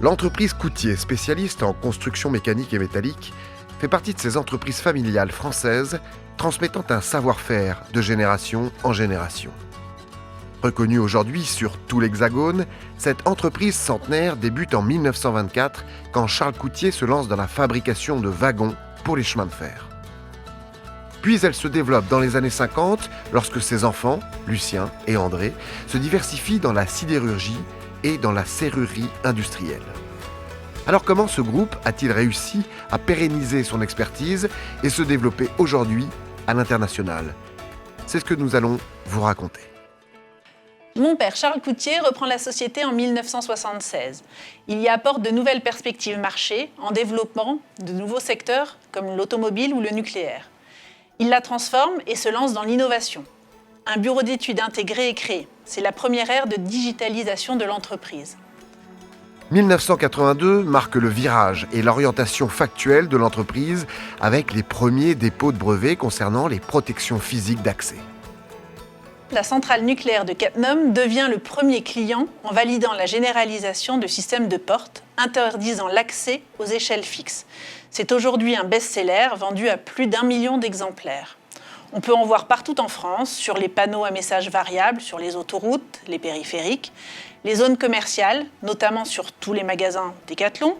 L'entreprise Coutier, spécialiste en construction mécanique et métallique, fait partie de ces entreprises familiales françaises transmettant un savoir-faire de génération en génération. Reconnue aujourd'hui sur tout l'Hexagone, cette entreprise centenaire débute en 1924 quand Charles Coutier se lance dans la fabrication de wagons pour les chemins de fer. Puis elle se développe dans les années 50 lorsque ses enfants, Lucien et André, se diversifient dans la sidérurgie et dans la serrurerie industrielle. Alors comment ce groupe a-t-il réussi à pérenniser son expertise et se développer aujourd'hui à l'international ? C'est ce que nous allons vous raconter. Mon père, Charles Coutier, reprend la société en 1976. Il y apporte de nouvelles perspectives marché en développant de nouveaux secteurs comme l'automobile ou le nucléaire. Il la transforme et se lance dans l'innovation. Un bureau d'études intégré est créé. C'est la première ère de digitalisation de l'entreprise. 1982 marque le virage et l'orientation factuelle de l'entreprise avec les premiers dépôts de brevets concernant les protections physiques d'accès. La centrale nucléaire de Cattenom devient le premier client en validant la généralisation de systèmes de portes interdisant l'accès aux échelles fixes. C'est aujourd'hui un best-seller vendu à plus d'1 million d'exemplaires. On peut en voir partout en France, sur les panneaux à messages variables, sur les autoroutes, les périphériques, les zones commerciales, notamment sur tous les magasins Decathlon,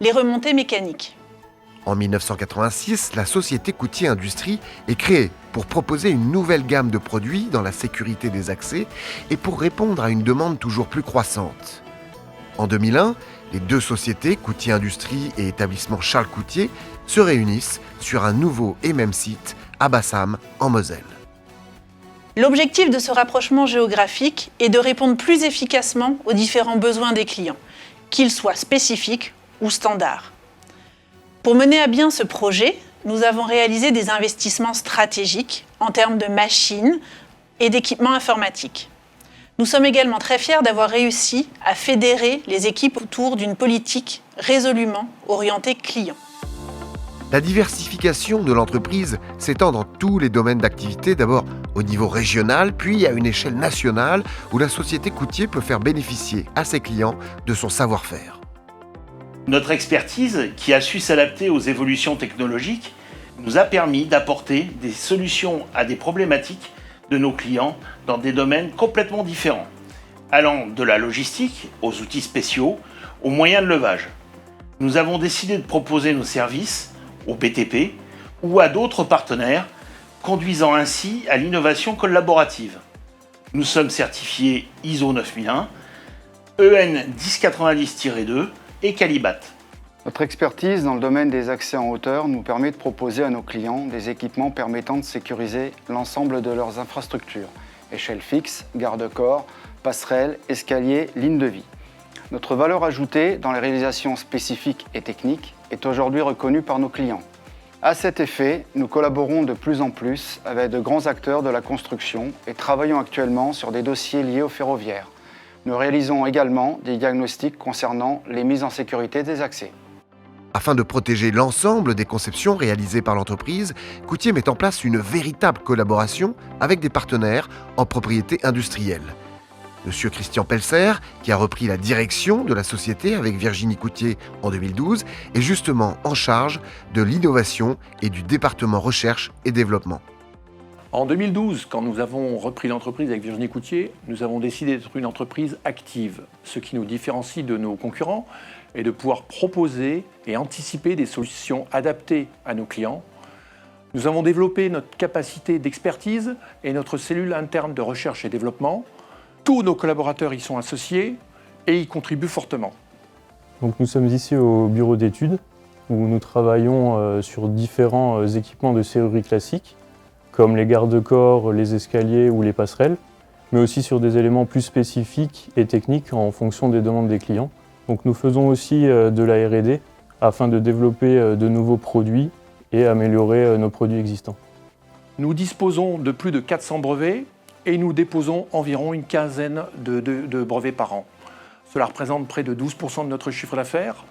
les remontées mécaniques. En 1986, la société Coutier Industrie est créée pour proposer une nouvelle gamme de produits dans la sécurité des accès et pour répondre à une demande toujours plus croissante. En 2001, les deux sociétés, Coutier Industrie et établissement Charles Coutier, se réunissent sur un nouveau et même site à Bassam, en Moselle. L'objectif de ce rapprochement géographique est de répondre plus efficacement aux différents besoins des clients, qu'ils soient spécifiques ou standards. Pour mener à bien ce projet, nous avons réalisé des investissements stratégiques en termes de machines et d'équipements informatiques. Nous sommes également très fiers d'avoir réussi à fédérer les équipes autour d'une politique résolument orientée client. La diversification de l'entreprise s'étend dans tous les domaines d'activité, d'abord au niveau régional, puis à une échelle nationale où la société Coutier peut faire bénéficier à ses clients de son savoir-faire. Notre expertise, qui a su s'adapter aux évolutions technologiques, nous a permis d'apporter des solutions à des problématiques de nos clients dans des domaines complètement différents, allant de la logistique aux outils spéciaux, aux moyens de levage. Nous avons décidé de proposer nos services au BTP ou à d'autres partenaires, conduisant ainsi à l'innovation collaborative. Nous sommes certifiés ISO 9001, EN 1090-2 et Calibat. Notre expertise dans le domaine des accès en hauteur nous permet de proposer à nos clients des équipements permettant de sécuriser l'ensemble de leurs infrastructures, échelles fixes, garde-corps, passerelles, escaliers, lignes de vie. Notre valeur ajoutée dans les réalisations spécifiques et techniques est aujourd'hui reconnue par nos clients. À cet effet, nous collaborons de plus en plus avec de grands acteurs de la construction et travaillons actuellement sur des dossiers liés au ferroviaire. Nous réalisons également des diagnostics concernant les mises en sécurité des accès. Afin de protéger l'ensemble des conceptions réalisées par l'entreprise, Coutier met en place une véritable collaboration avec des partenaires en propriété industrielle. Monsieur Christian Pelser, qui a repris la direction de la société avec Virginie Coutier en 2012, est justement en charge de l'innovation et du département recherche et développement. En 2012, quand nous avons repris l'entreprise avec Virginie Coutier, nous avons décidé d'être une entreprise active, ce qui nous différencie de nos concurrents est de pouvoir proposer et anticiper des solutions adaptées à nos clients. Nous avons développé notre capacité d'expertise et notre cellule interne de recherche et développement. Tous nos collaborateurs y sont associés et y contribuent fortement. Donc nous sommes ici au bureau d'études où nous travaillons sur différents équipements de serrurerie classique, comme les garde-corps, les escaliers ou les passerelles, mais aussi sur des éléments plus spécifiques et techniques en fonction des demandes des clients. Donc nous faisons aussi de la R&D afin de développer de nouveaux produits et améliorer nos produits existants. Nous disposons de plus de 400 brevets et nous déposons environ une quinzaine de brevets par an. Cela représente près de 12% de notre chiffre d'affaires.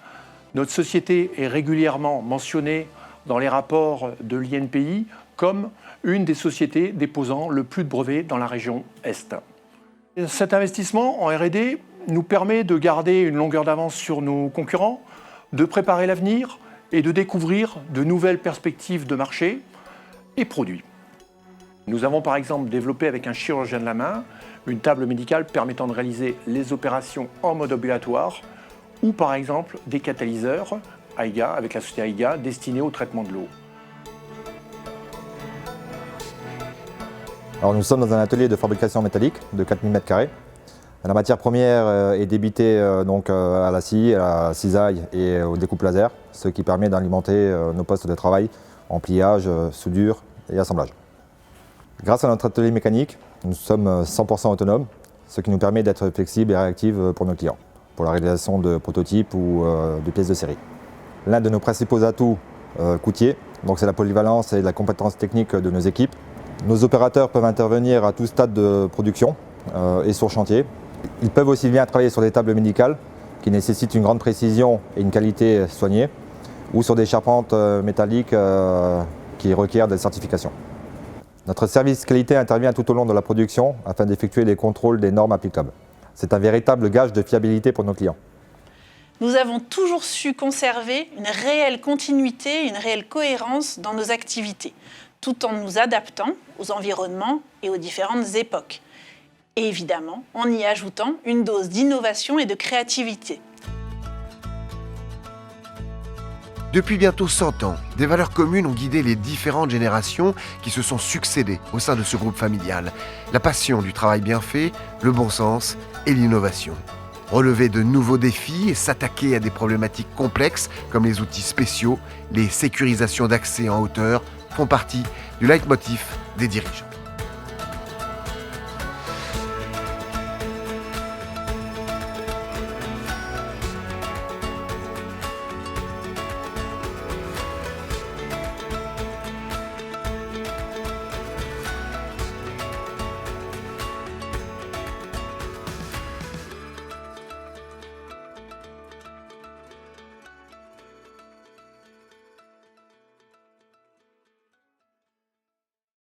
Notre société est régulièrement mentionnée dans les rapports de l'INPI comme une des sociétés déposant le plus de brevets dans la région Est. Cet investissement en R&D nous permet de garder une longueur d'avance sur nos concurrents, de préparer l'avenir et de découvrir de nouvelles perspectives de marché et produits. Nous avons par exemple développé avec un chirurgien de la main une table médicale permettant de réaliser les opérations en mode ambulatoire ou par exemple des catalyseurs AIGA, avec la société AIGA, destinés au traitement de l'eau. Alors nous sommes dans un atelier de fabrication métallique de 4000 m². La matière première est débitée à la scie, à la cisaille et au découpe laser, ce qui permet d'alimenter nos postes de travail en pliage, soudure et assemblage. Grâce à notre atelier mécanique, nous sommes 100% autonomes, ce qui nous permet d'être flexibles et réactifs pour nos clients, pour la réalisation de prototypes ou de pièces de série. L'un de nos principaux atouts coûtiers, c'est la polyvalence et la compétence technique de nos équipes. Nos opérateurs peuvent intervenir à tout stade de production et sur chantier. Ils peuvent aussi bien travailler sur des tables médicales qui nécessitent une grande précision et une qualité soignée, ou sur des charpentes métalliques qui requièrent des certifications. Notre service qualité intervient tout au long de la production afin d'effectuer les contrôles des normes applicables. C'est un véritable gage de fiabilité pour nos clients. Nous avons toujours su conserver une réelle continuité, une réelle cohérence dans nos activités, tout en nous adaptant aux environnements et aux différentes époques. Et évidemment, en y ajoutant une dose d'innovation et de créativité. Depuis bientôt 100 ans, des valeurs communes ont guidé les différentes générations qui se sont succédées au sein de ce groupe familial. La passion du travail bien fait, le bon sens et l'innovation. Relever de nouveaux défis et s'attaquer à des problématiques complexes comme les outils spéciaux, les sécurisations d'accès en hauteur font partie du leitmotiv des dirigeants.